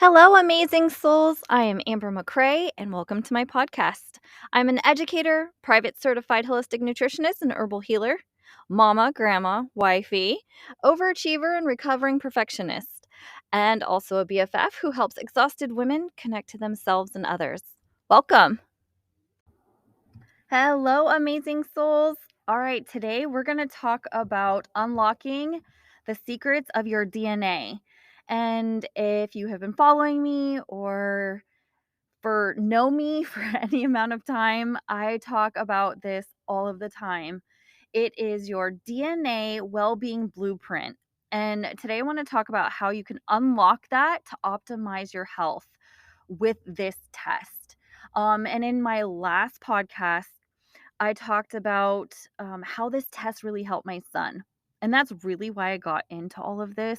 Hello, amazing souls. I am Amber McCrae, and welcome to my podcast. I'm an educator, private certified holistic nutritionist, and herbal healer, mama, grandma, wifey, overachiever, and recovering perfectionist, and also a BFF who helps exhausted women connect to themselves and others. Welcome. Hello, amazing souls. All right, today we're going to talk about unlocking the secrets of your DNA. And if you have been following me or know me for any amount of time, I talk about this all of the time. It is your DNA Wellbeing Blueprint. And today I want to talk about how you can unlock that to optimize your health with this test. And in my last podcast, I talked about how this test really helped my son. And that's really why I got into all of this,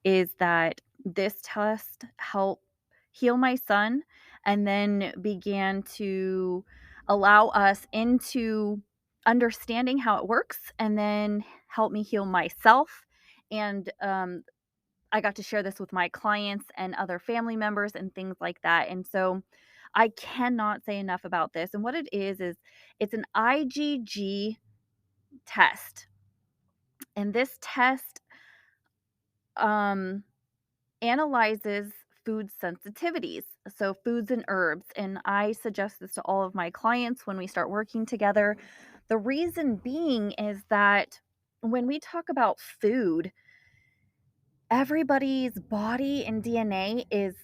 is that this test helped heal my son and then began to allow us into understanding how it works and then help me heal myself. And I got to share this with my clients and other family members and things like that. And so I cannot say enough about this. And what it is it's an IgG test. And this test um, analyzes food sensitivities, so foods and herbs. And I suggest this to all of my clients when we start working together. The reason being is that when we talk about food, everybody's body and DNA is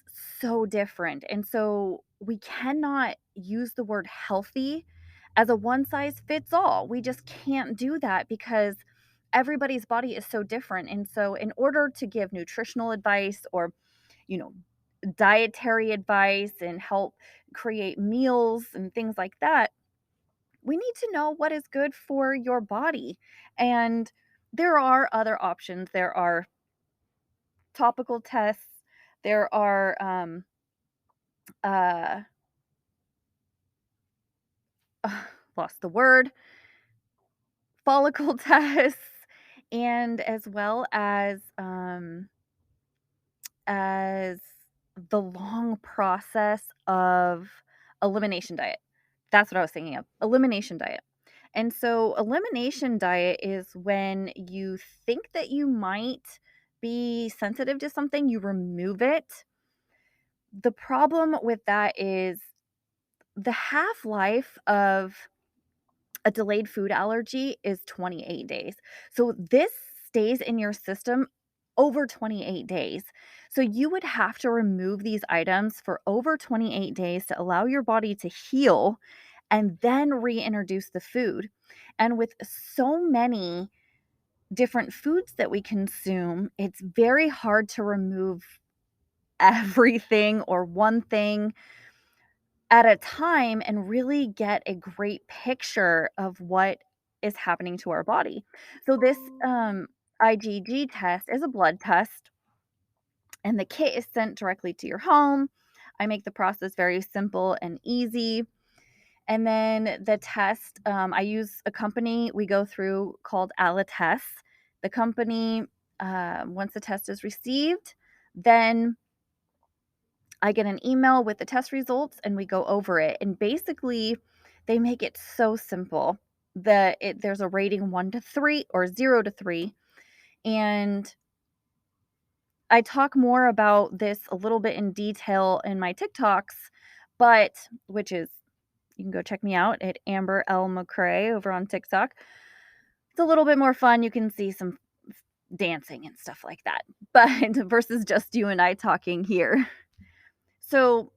so different. And so we cannot use the word healthy as a one size fits all. We just can't do that because everybody's body is so different. And so, in order to give nutritional advice or, you know, dietary advice and help create meals and things like that, we need to know what is good for your body. And there are other options. There are topical tests. There are uh lost the word, follicle tests, and as the long process of elimination diet. That's what I was thinking of. Elimination diet. And so elimination diet is when you think that you might be sensitive to something, you remove it. The problem with that is the half-life of a delayed food allergy is 28 days. So this stays in your system over 28 days. So you would have to remove these items for over 28 days to allow your body to heal and then reintroduce the food. And with so many different foods that we consume, it's very hard to remove everything or one thing at a time and really get a great picture of what is happening to our body. So this IgG test is a blood test, and the kit is sent directly to your home. I make the process very simple and easy. And then the test, I use a company we go through called Test. The company, once the test is received, then I get an email with the test results and we go over it. And basically, they make it so simple that there's a rating 1 to 3 or 0 to 3. And I talk more about this a little bit in detail in my TikToks, which is, you can go check me out at Amber L. McCrae over on TikTok. It's a little bit more fun. You can see some dancing and stuff like that, but versus just you and I talking here. So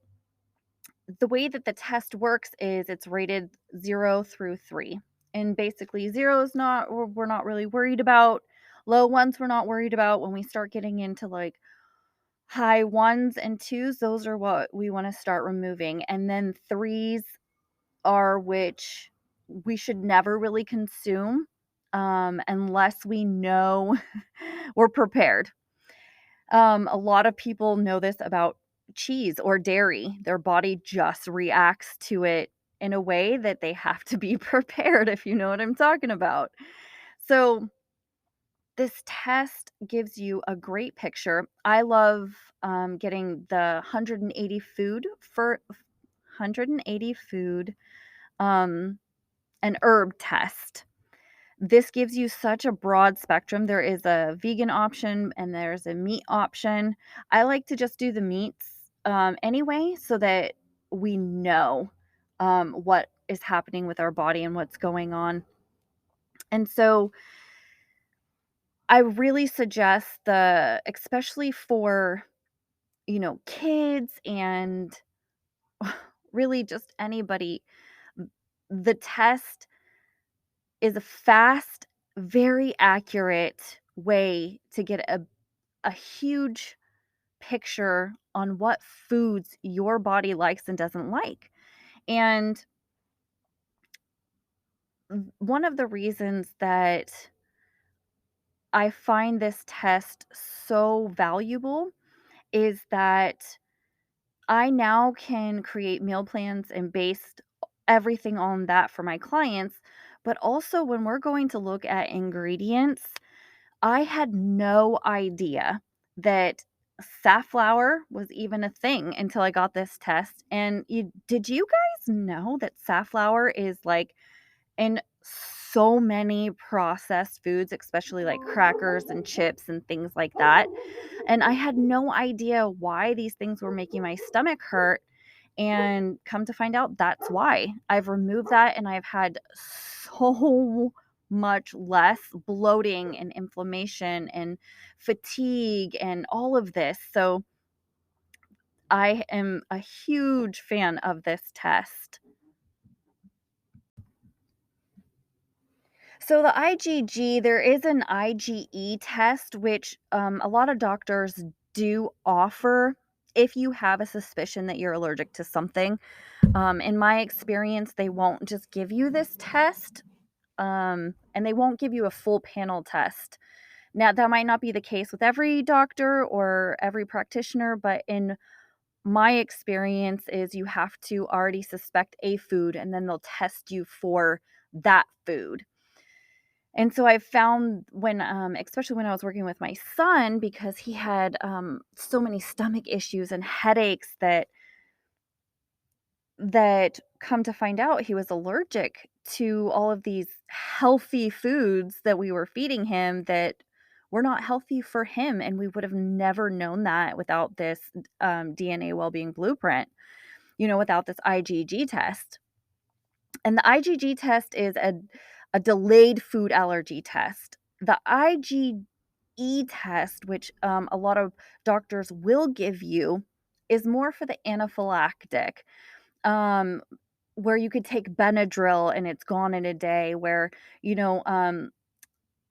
the way that the test works is it's rated 0 through 3. And basically, zero is not, we're not really worried about. Low ones, we're not worried about. When we start getting into like high 1s and 2s, those are what we want to start removing. And then 3s are which we should never really consume unless we know we're prepared. A lot of people know this about cheese or dairy. Their body just reacts to it in a way that they have to be prepared, if you know what I'm talking about. So, This test gives you a great picture. I love getting the 180 food um, and herb test. This gives you such a broad spectrum. There is a vegan option and there's a meat option. I like to just do the meats anyway so that we know what is happening with our body and what's going on. And so I really suggest especially for, kids and really just anybody, the test is a fast, very accurate way to get a huge picture on what foods your body likes and doesn't like. And one of the reasons that I find this test so valuable is that I now can create meal plans and base everything on that for my clients. But also, when we're going to look at ingredients, I had no idea that safflower was even a thing until I got this test. And did you guys know that safflower is like in so many processed foods, especially like crackers and chips and things like that? And I had no idea why these things were making my stomach hurt. And come to find out, that's why. I've removed that and I've had so much less bloating and inflammation and fatigue and all of this. So I am a huge fan of this test. So the IgG, there is an IgE test, which a lot of doctors do offer if you have a suspicion that you're allergic to something. In my experience, they won't just give you this test, and they won't give you a full panel test. Now, that might not be the case with every doctor or every practitioner, but in my experience is you have to already suspect a food and then they'll test you for that food. And so I found especially when I was working with my son, because he had so many stomach issues and headaches that come to find out he was allergic to all of these healthy foods that we were feeding him that were not healthy for him. And we would have never known that without this DNA Wellbeing Blueprint, without this IgG test. And the IgG test is a delayed food allergy test. The IgE test, which a lot of doctors will give you, is more for the anaphylactic, um, where you could take Benadryl and it's gone in a day, where, you know, um,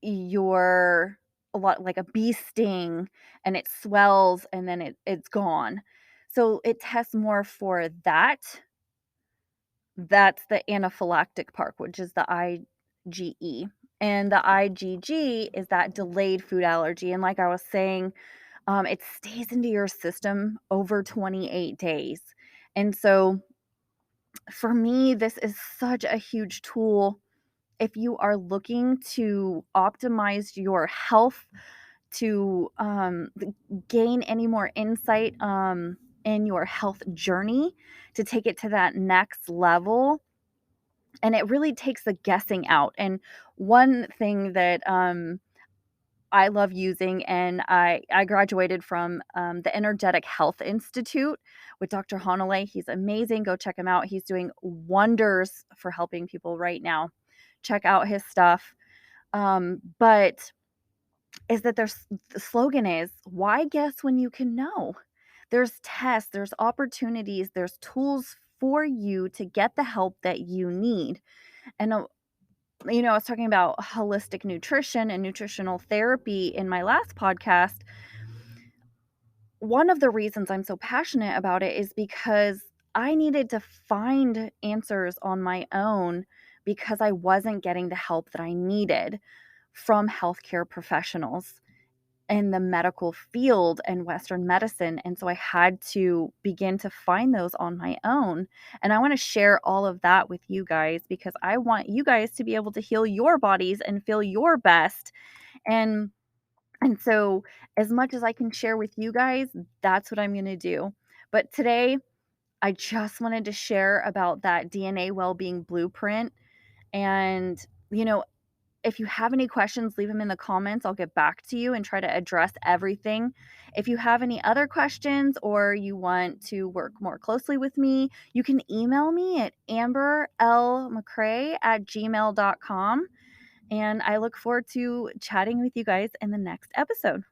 you're a lot like a bee sting and it swells and then it's gone. So it tests more for that. That's the anaphylactic part, which is the IgE. And the IgG is that delayed food allergy. And like I was saying, it stays into your system over 28 days. And so for me, this is such a huge tool if you are looking to optimize your health, to gain any more insight in your health journey, to take it to that next level. And it really takes the guessing out. And one thing that I love using, and I graduated from the Energetic Health Institute with Dr. Honolay. He's amazing. Go check him out. He's doing wonders for helping people right now. Check out his stuff. But is that the slogan is, why guess when you can know? There's tests, there's opportunities, there's tools for you to get the help that you need. And I was talking about holistic nutrition and nutritional therapy in my last podcast. One of the reasons I'm so passionate about it is because I needed to find answers on my own because I wasn't getting the help that I needed from healthcare professionals in the medical field and Western medicine. And so I had to begin to find those on my own. And I want to share all of that with you guys because I want you guys to be able to heal your bodies and feel your best. And so as much as I can share with you guys, that's what I'm going to do. But today I just wanted to share about that DNA Wellbeing Blueprint. And, you know, if you have any questions, leave them in the comments. I'll get back to you and try to address everything. If you have any other questions or you want to work more closely with me, you can email me at amberlmccrae@gmail.com. And I look forward to chatting with you guys in the next episode.